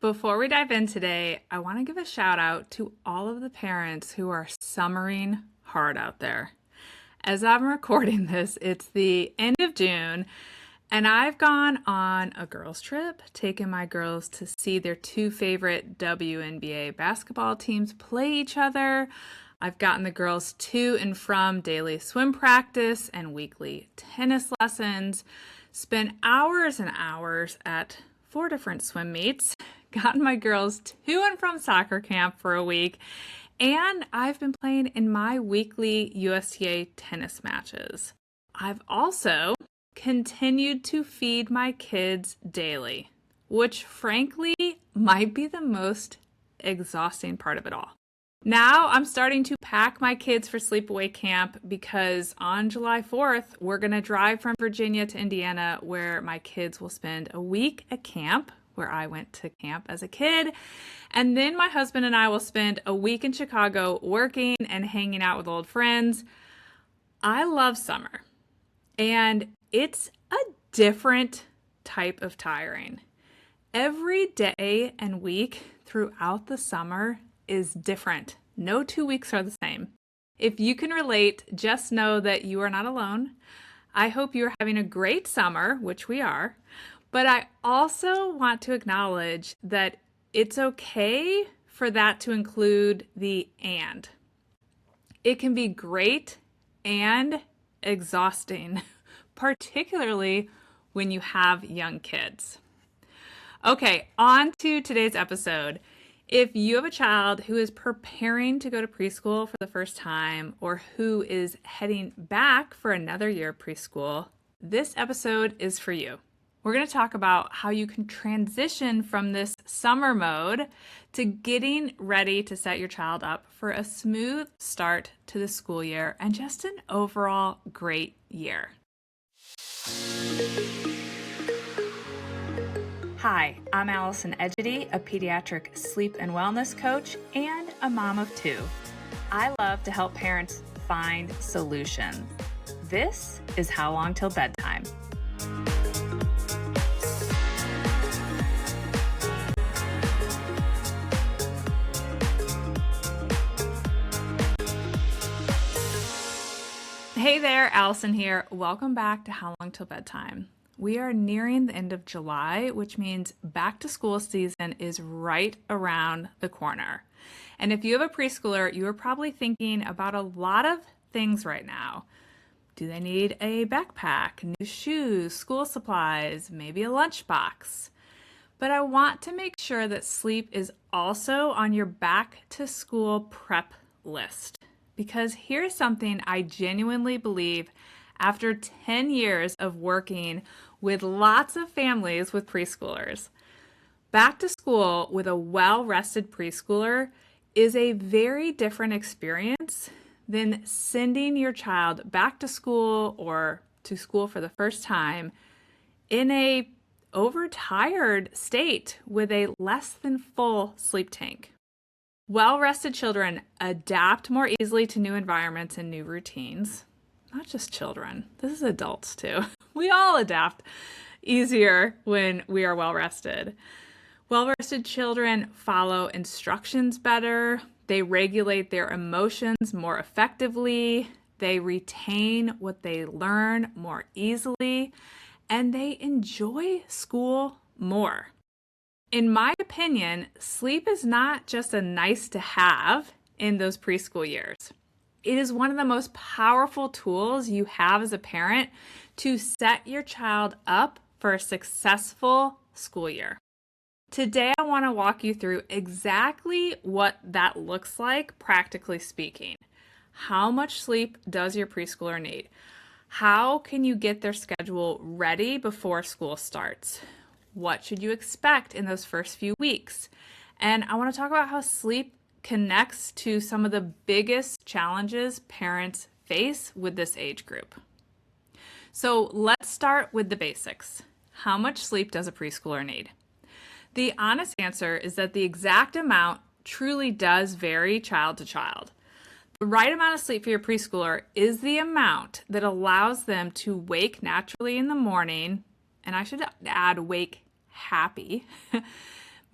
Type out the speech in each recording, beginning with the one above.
Before we dive in today, I want to give a shout out to all of the parents who are summering hard out there. As I'm recording this, it's the end of June, and I've gone on a girls' trip, taken my girls to see their two favorite WNBA basketball teams play each other. I've gotten the girls to and from daily swim practice and weekly tennis lessons, spent hours and hours at 4 different swim meets, gotten my girls to and from soccer camp for a week, and I've been playing in my weekly USTA tennis matches. I've also continued to feed my kids daily, which frankly might be the most exhausting part of it all. Now I'm starting to pack my kids for sleepaway camp because on July 4th, we're going to drive from Virginia to Indiana where my kids will spend a week at camp where I went to camp as a kid. And then my husband and I will spend a week in Chicago working and hanging out with old friends. I love summer, and it's a different type of tiring. Every day and week throughout the summer is different. No 2 weeks are the same. If you can relate, just know that you are not alone. I hope you are having a great summer, which we are, but I also want to acknowledge that it's okay for that to include the and. It can be great and exhausting, particularly when you have young kids. Okay, on to today's episode. If you have a child who is preparing to go to preschool for the first time or who is heading back for another year of preschool, this episode is for you. We're going to talk about how you can transition from this summer mode to getting ready to set your child up for a smooth start to the school year and just an overall great year. Hi, I'm Allison Egidi, a pediatric sleep and wellness coach and a mom of two. I love to help parents find solutions. This is How Long Till Bedtime. Hey there, Allison here. Welcome back to How Long Till Bedtime. We are nearing the end of July, which means back to school season is right around the corner. And if you have a preschooler, you are probably thinking about a lot of things right now. Do they need a backpack, new shoes, school supplies, maybe a lunchbox? But I want to make sure that sleep is also on your back to school prep list. Because here's something I genuinely believe after 10 years of working with lots of families with preschoolers. Back to school with a well-rested preschooler is a very different experience than sending your child back to school or to school for the first time in a overtired state with a less than full sleep tank. Well-rested children adapt more easily to new environments and new routines. Not just children, this is adults too. We all adapt easier when we are well-rested. Well-rested children follow instructions better. They regulate their emotions more effectively. They retain what they learn more easily, and they enjoy school more. In my opinion, sleep is not just a nice to have in those preschool years. It is one of the most powerful tools you have as a parent to set your child up for a successful school year. Today, I want to walk you through exactly what that looks like, practically speaking. How much sleep does your preschooler need? How can you get their schedule ready before school starts? What should you expect in those first few weeks? And I want to talk about how sleep connects to some of the biggest challenges parents face with this age group. So let's start with the basics. How much sleep does a preschooler need? The honest answer is that the exact amount truly does vary child to child. The right amount of sleep for your preschooler is the amount that allows them to wake naturally in the morning, and I should add wake happy,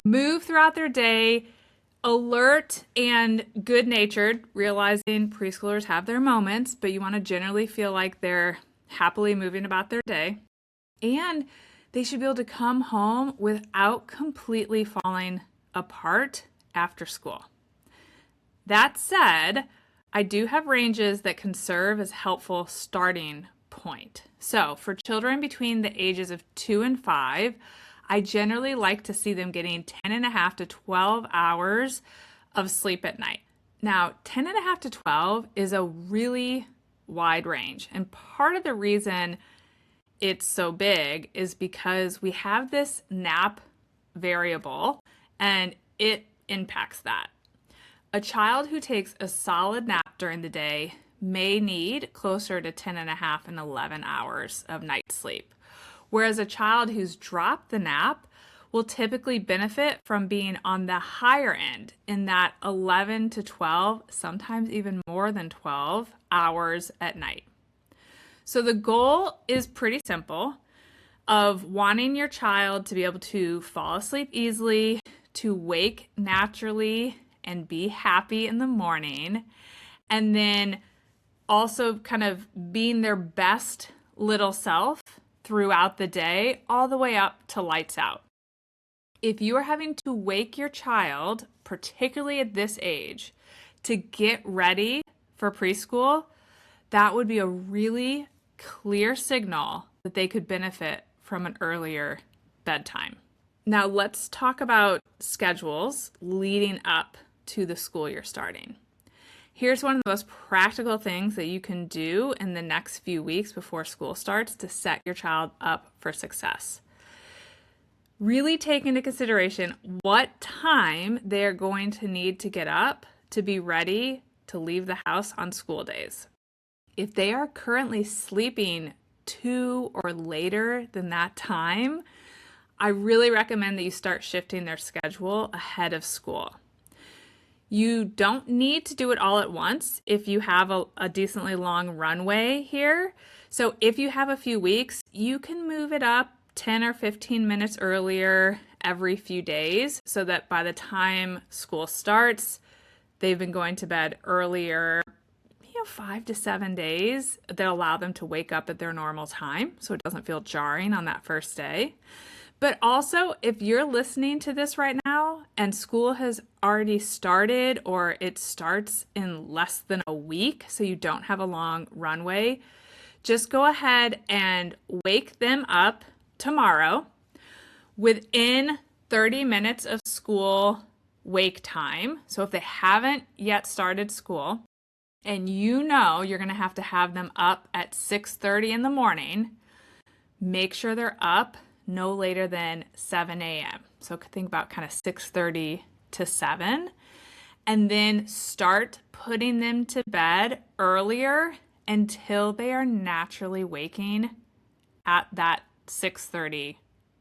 move throughout their day, alert and good-natured, realizing preschoolers have their moments, but you want to generally feel like they're happily moving about their day. And they should be able to come home without completely falling apart after school. That said, I do have ranges that can serve as helpful starting point. So for children between the ages of 2 and 5, I generally like to see them getting 10 and a half to 12 hours of sleep at night. Now, 10 and a half to 12 is a really wide range. And part of the reason it's so big is because we have this nap variable and it impacts that. A child who takes a solid nap during the day may need closer to 10 and a half and 11 hours of night sleep. Whereas a child who's dropped the nap will typically benefit from being on the higher end in that 11 to 12, sometimes even more than 12 hours at night. So the goal is pretty simple of wanting your child to be able to fall asleep easily, to wake naturally and be happy in the morning, and then also kind of being their best little self throughout the day, all the way up to lights out. If you are having to wake your child, particularly at this age, to get ready for preschool, that would be a really clear signal that they could benefit from an earlier bedtime. Now let's talk about schedules leading up to the school year starting. Here's one of the most practical things that you can do in the next few weeks before school starts to set your child up for success. Really take into consideration what time they're going to need to get up to be ready to leave the house on school days. If they are currently sleeping 2 or later than that time, I really recommend that you start shifting their schedule ahead of school. You don't need to do it all at once if you have a decently long runway here. So if you have a few weeks, you can move it up 10 or 15 minutes earlier every few days so that by the time school starts, they've been going to bed earlier, 5 to 7 days that allow them to wake up at their normal time so it doesn't feel jarring on that first day. But also, if you're listening to this right now and school has already started or it starts in less than a week, so you don't have a long runway, just go ahead and wake them up tomorrow within 30 minutes of school wake time. So if they haven't yet started school and you know you're going to have them up at 6:30 in the morning, make sure they're up no later than 7 a.m. So think about kind of 6:30 to 7, and then start putting them to bed earlier until they are naturally waking at that 6:30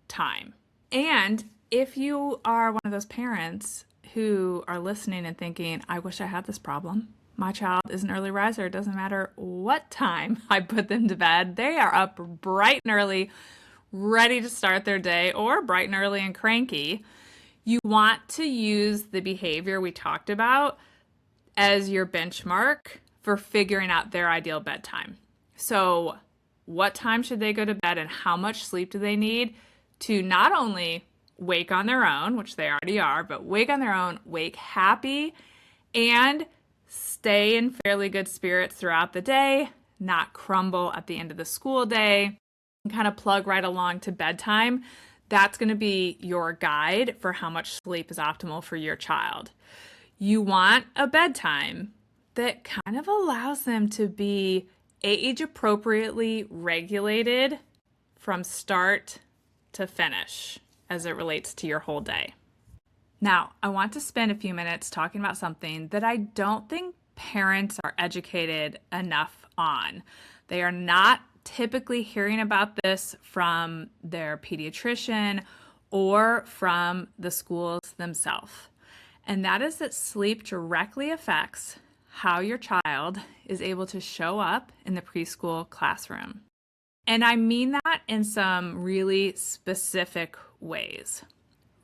time. And if you are one of those parents who are listening and thinking, I wish I had this problem. My child is an early riser. It doesn't matter what time I put them to bed. They are up bright and early, ready to start their day, or bright and early and cranky. You want to use the behavior we talked about as your benchmark for figuring out their ideal bedtime. So what time should they go to bed and how much sleep do they need to not only wake on their own, which they already are, but wake on their own, wake happy, and stay in fairly good spirits throughout the day, not crumble at the end of the school day, and kind of plug right along to bedtime. That's going to be your guide for how much sleep is optimal for your child. You want a bedtime that kind of allows them to be age appropriately regulated from start to finish as it relates to your whole day. Now, I want to spend a few minutes talking about something that I don't think parents are educated enough on. They are not typically hearing about this from their pediatrician or from the schools themselves. And that is that sleep directly affects how your child is able to show up in the preschool classroom. And I mean that in some really specific ways.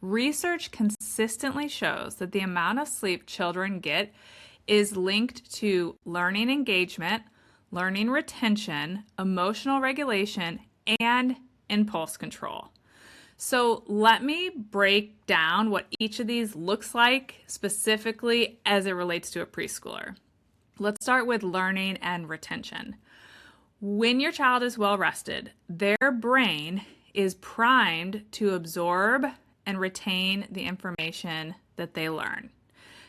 Research consistently shows that the amount of sleep children get is linked to learning engagement, learning retention, emotional regulation, and impulse control. So let me break down what each of these looks like specifically as it relates to a preschooler. Let's start with learning and retention. When your child is well rested, their brain is primed to absorb and retain the information that they learn.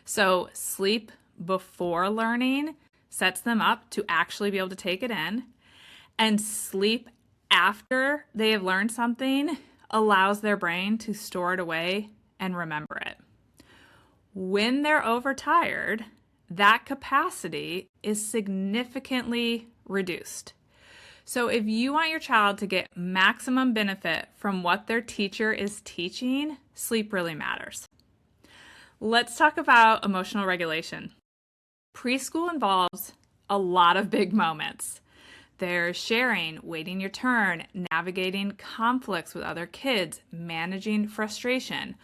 So sleep before learning sets them up to actually be able to take it in, and sleep after they have learned something allows their brain to store it away and remember it. When they're overtired, that capacity is significantly reduced. So if you want your child to get maximum benefit from what their teacher is teaching, sleep really matters. Let's talk about emotional regulation. Preschool involves a lot of big moments. There's sharing, waiting your turn, navigating conflicts with other kids, managing frustration.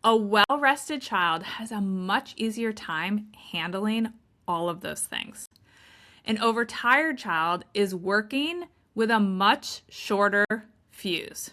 A well-rested child has a much easier time handling all of those things. An overtired child is working with a much shorter fuse.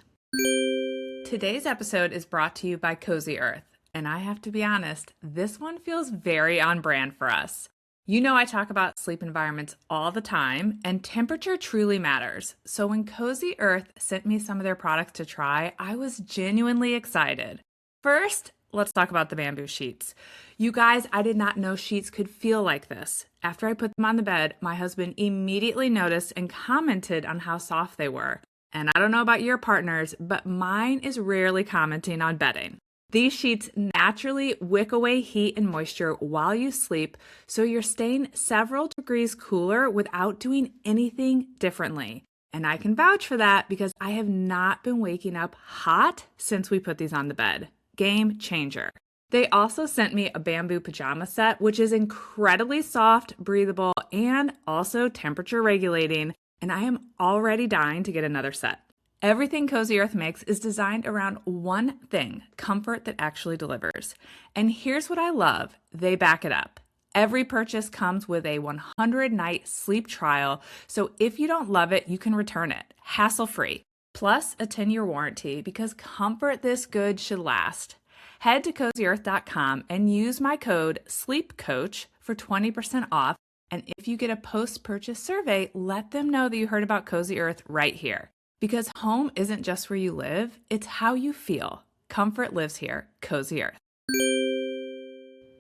Today's episode is brought to you by Cozy Earth, and I have to be honest, this one feels very on brand for us. You know I talk about sleep environments all the time, and temperature truly matters. So when Cozy Earth sent me some of their products to try, I was genuinely excited. First, let's talk about the bamboo sheets. You guys, I did not know sheets could feel like this. After I put them on the bed, my husband immediately noticed and commented on how soft they were. And I don't know about your partners, but mine is rarely commenting on bedding. These sheets naturally wick away heat and moisture while you sleep, so you're staying several degrees cooler without doing anything differently. And I can vouch for that because I have not been waking up hot since we put these on the bed. Game changer. They also sent me a bamboo pajama set, which is incredibly soft, breathable, and also temperature regulating, and I am already dying to get another set. Everything Cozy Earth makes is designed around one thing, comfort that actually delivers. And here's what I love, they back it up. Every purchase comes with a 100-night sleep trial, so if you don't love it, you can return it, hassle-free. Plus a 10-year warranty, because comfort this good should last. Head to CozyEarth.com and use my code SLEEPCOACH for 20% off. And if you get a post-purchase survey, let them know that you heard about Cozy Earth right here. Because home isn't just where you live, it's how you feel. Comfort lives here, Cozy Earth.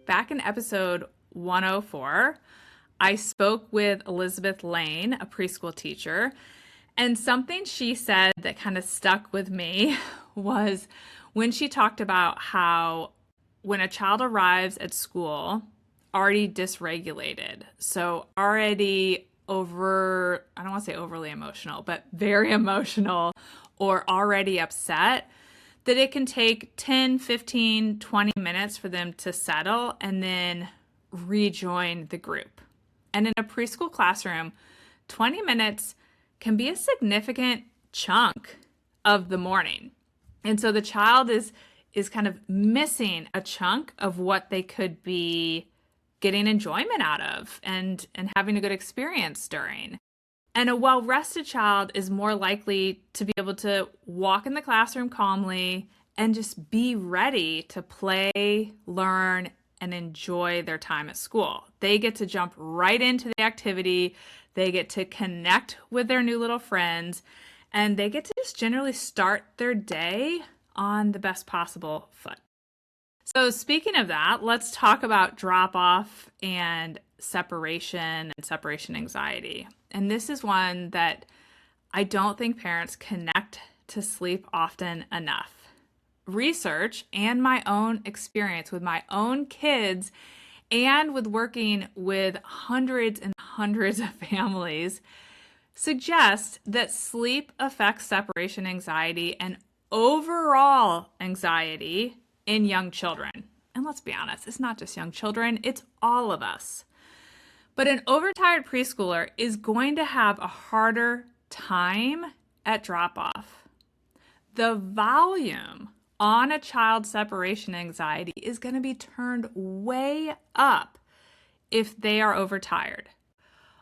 Back in episode 104, I spoke with Elizabeth Lane, a preschool teacher, and something she said that kind of stuck with me was when she talked about how when a child arrives at school already dysregulated, so already I don't want to say overly emotional, but very emotional or already upset, that it can take 10, 15, 20 minutes for them to settle and then rejoin the group. And in a preschool classroom, 20 minutes can be a significant chunk of the morning. And so the child is kind of missing a chunk of what they could be getting enjoyment out of and having a good experience during. And a well-rested child is more likely to be able to walk in the classroom calmly and just be ready to play, learn, and enjoy their time at school. They get to jump right into the activity. They get to connect with their new little friends, and they get to just generally start their day on the best possible foot. So speaking of that, let's talk about drop-off and separation anxiety. And this is one that I don't think parents connect to sleep often enough. Research and my own experience with my own kids and with working with hundreds and hundreds of families suggest that sleep affects separation anxiety and overall anxiety in young children. And let's be honest, it's not just young children, it's all of us. But an overtired preschooler is going to have a harder time at drop-off. The volume on a child's separation anxiety is going to be turned way up if they are overtired.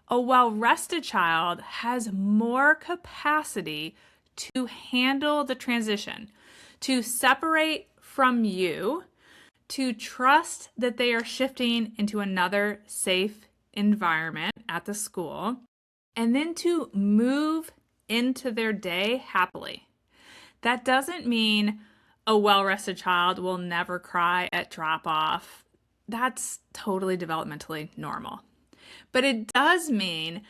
A well-rested child has more capacity to handle the transition, to separate from you, to trust that they are shifting into another safe environment at the school, and then to move into their day happily. That doesn't mean a well-rested child will never cry at drop-off. That's totally developmentally normal. But it does mean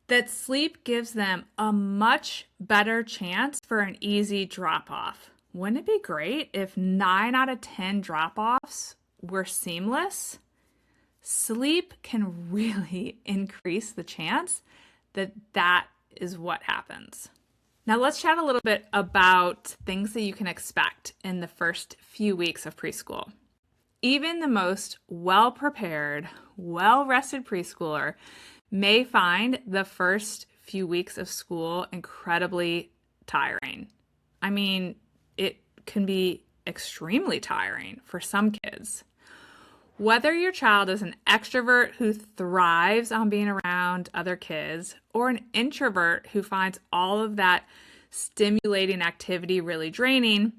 that sleep gives them a much better chance for an easy drop-off. Wouldn't it be great if 9 out of 10 drop-offs were seamless? Sleep can really increase the chance that that is what happens. Now let's chat a little bit about things that you can expect in the first few weeks of preschool. Even the most well-prepared, well-rested preschooler may find the first few weeks of school incredibly tiring. I mean, it can be extremely tiring for some kids. Whether your child is an extrovert who thrives on being around other kids or an introvert who finds all of that stimulating activity really draining,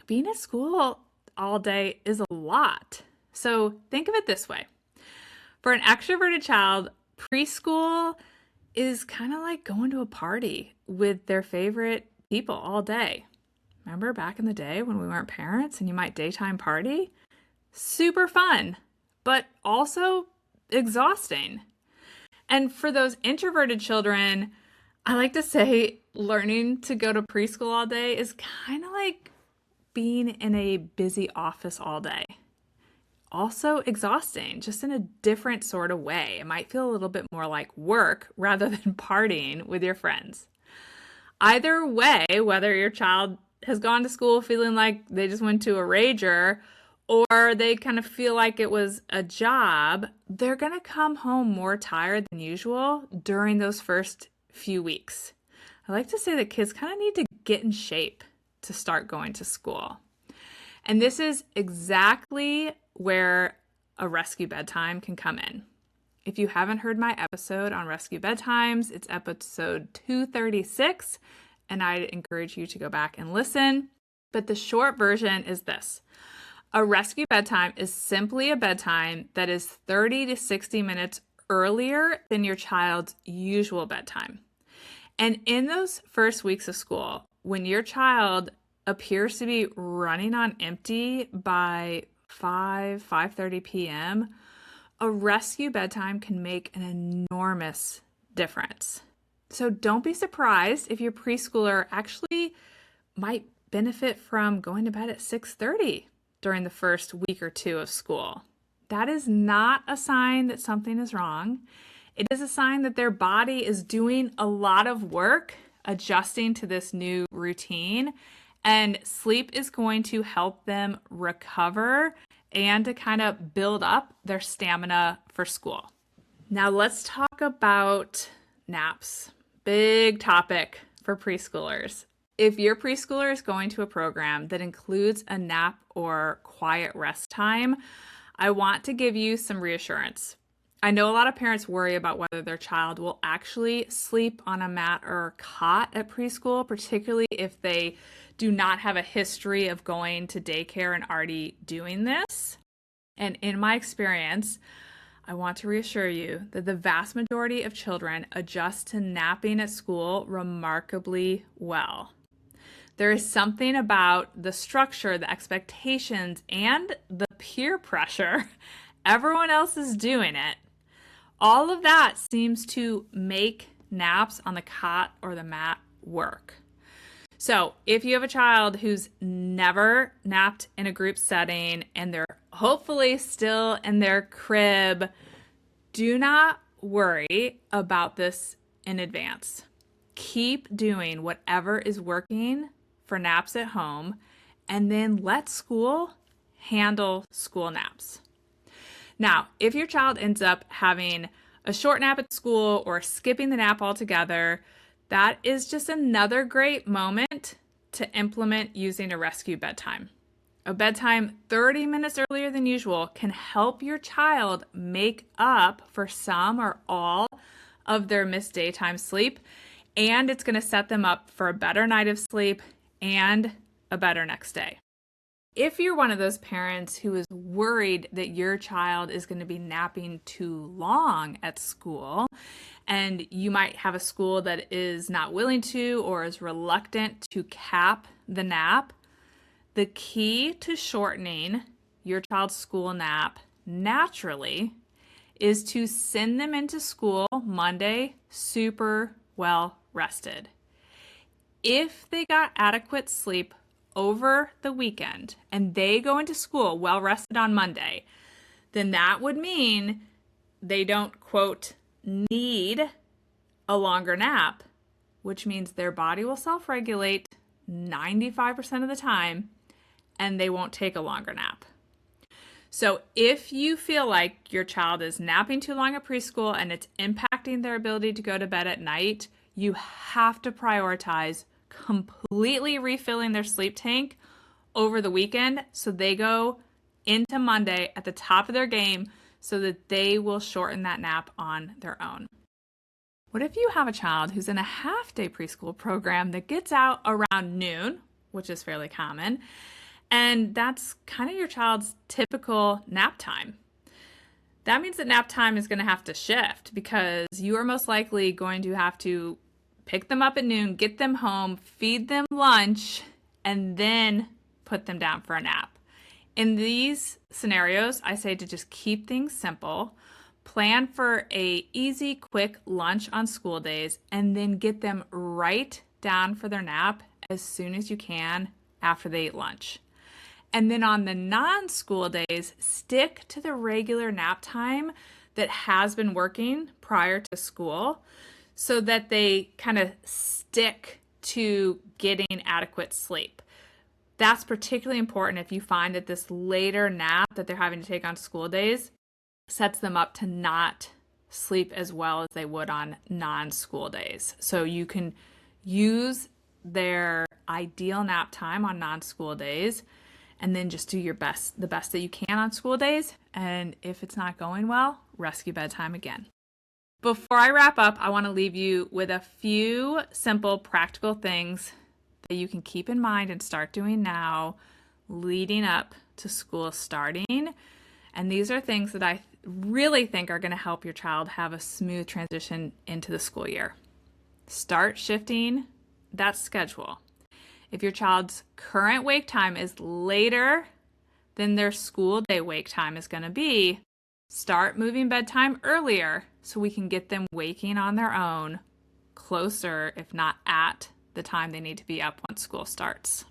being at school all day is a lot. So think of it this way. For an extroverted child, preschool is kind of like going to a party with their favorite people all day. Remember back in the day when we weren't parents and you might daytime party? Super fun, but also exhausting. And for those introverted children, I like to say learning to go to preschool all day is kind of like being in a busy office all day. Also exhausting, just in a different sort of way. It might feel a little bit more like work rather than partying with your friends. Either way, whether your child has gone to school feeling like they just went to a rager or they kind of feel like it was a job, they're going to come home more tired than usual during those first few weeks. I like to say that kids kind of need to get in shape to start going to school. And this is exactly where a rescue bedtime can come in. If you haven't heard my episode on rescue bedtimes, it's episode 236, and I'd encourage you to go back and listen. But the short version is this. A rescue bedtime is simply a bedtime that is 30 to 60 minutes earlier than your child's usual bedtime. And in those first weeks of school, when your child appears to be running on empty by 5:30 p.m., a rescue bedtime can make an enormous difference. So don't be surprised if your preschooler actually might benefit from going to bed at 6:30 during the first week or two of school. That is not a sign that something is wrong. It is a sign that their body is doing a lot of work adjusting to this new routine, and sleep is going to help them recover and to kind of build up their stamina for school. Now let's talk about naps. Big topic for preschoolers. If your preschooler is going to a program that includes a nap or quiet rest time, I want to give you some reassurance. I know a lot of parents worry about whether their child will actually sleep on a mat or cot at preschool, particularly if they do not have a history of going to daycare and already doing this. And in my experience, I want to reassure you that the vast majority of children adjust to napping at school remarkably well. There is something about the structure, the expectations, and the peer pressure. Everyone else is doing it. All of that seems to make naps on the cot or the mat work. So if you have a child who's never napped in a group setting and they're hopefully still in their crib, do not worry about this in advance. Keep doing whatever is working for naps at home, and then let school handle school naps. Now, if your child ends up having a short nap at school or skipping the nap altogether, that is just another great moment to implement using a rescue bedtime. A bedtime 30 minutes earlier than usual can help your child make up for some or all of their missed daytime sleep, and it's going to set them up for a better night of sleep and a better next day. If you're one of those parents who is worried that your child is going to be napping too long at school, and you might have a school that is not willing to or is reluctant to cap the nap, the key to shortening your child's school nap naturally is to send them into school Monday super well rested. If they got adequate sleep over the weekend and they go into school well rested on Monday, then that would mean they don't, quote, need a longer nap, which means their body will self-regulate 95% of the time and they won't take a longer nap. So if you feel like your child is napping too long at preschool and it's impacting their ability to go to bed at night, you have to prioritize completely refilling their sleep tank over the weekend so they go into Monday at the top of their game so that they will shorten that nap on their own. What if you have a child who's in a half-day preschool program that gets out around noon, which is fairly common, and that's kind of your child's typical nap time? That means that nap time is going to have to shift because you are most likely going to have to pick them up at noon, get them home, feed them lunch, and then put them down for a nap. In these scenarios, I say to just keep things simple, plan for an easy, quick lunch on school days, and then get them right down for their nap as soon as you can after they eat lunch. And then on the non-school days, stick to the regular nap time that has been working prior to school so that they kind of stick to getting adequate sleep. That's particularly important if you find that this later nap that they're having to take on school days sets them up to not sleep as well as they would on non-school days. So you can use their ideal nap time on non-school days and then just do the best that you can on school days. And if it's not going well, rescue bedtime again. Before I wrap up, I want to leave you with a few simple practical things that you can keep in mind and start doing now leading up to school starting. And these are things that I really think are going to help your child have a smooth transition into the school year. Start shifting that schedule. If your child's current wake time is later than their school day wake time is going to be, start moving bedtime earlier so we can get them waking on their own closer, if not at, the time they need to be up once school starts.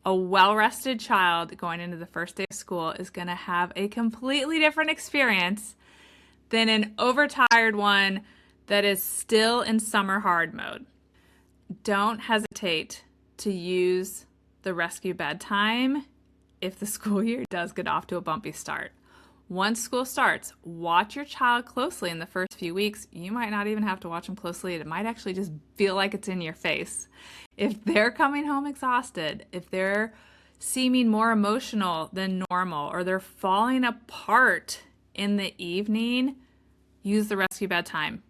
A well-rested child going into the first day of school is going to have a completely different experience than an overtired one that is still in summer hard mode. Don't hesitate to use the rescue bedtime if the school year does get off to a bumpy start. Once school starts, watch your child closely in the first few weeks. You might not even have to watch them closely. It might actually just feel like it's in your face. If they're coming home exhausted, if they're seeming more emotional than normal, or they're falling apart in the evening, use the rescue bedtime.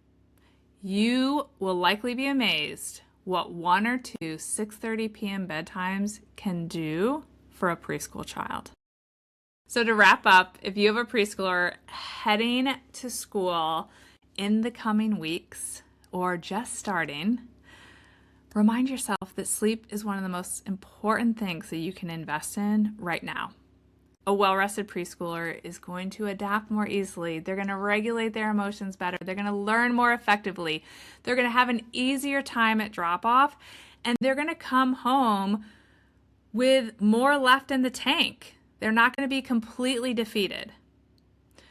You will likely be amazed what 1 or 2 6:30 p.m. bedtimes can do for a preschool child. So to wrap up, if you have a preschooler heading to school in the coming weeks or just starting, remind yourself that sleep is one of the most important things that you can invest in right now. A well-rested preschooler is going to adapt more easily. They're going to regulate their emotions better. They're going to learn more effectively. They're going to have an easier time at drop-off, and they're going to come home with more left in the tank. They're not going to be completely defeated.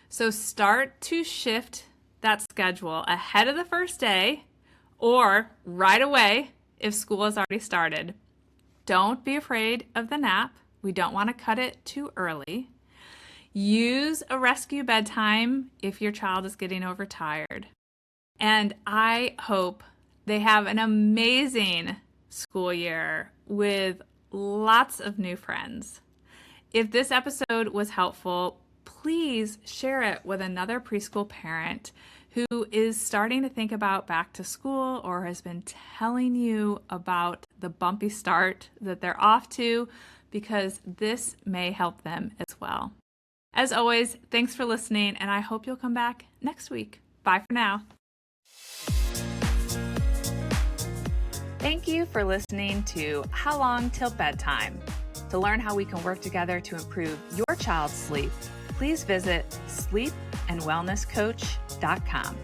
So start to shift that schedule ahead of the first day or right away if school has already started. Don't be afraid of the nap. We don't want to cut it too early. Use a rescue bedtime if your child is getting overtired. And I hope they have an amazing school year with lots of new friends. If this episode was helpful, please share it with another preschool parent who is starting to think about back to school or has been telling you about the bumpy start that they're off to, because this may help them as well. As always, thanks for listening, and I hope you'll come back next week. Bye for now. Thank you for listening to How Long Till Bedtime. To learn how we can work together to improve your child's sleep, pleep and wellnesscoach.com.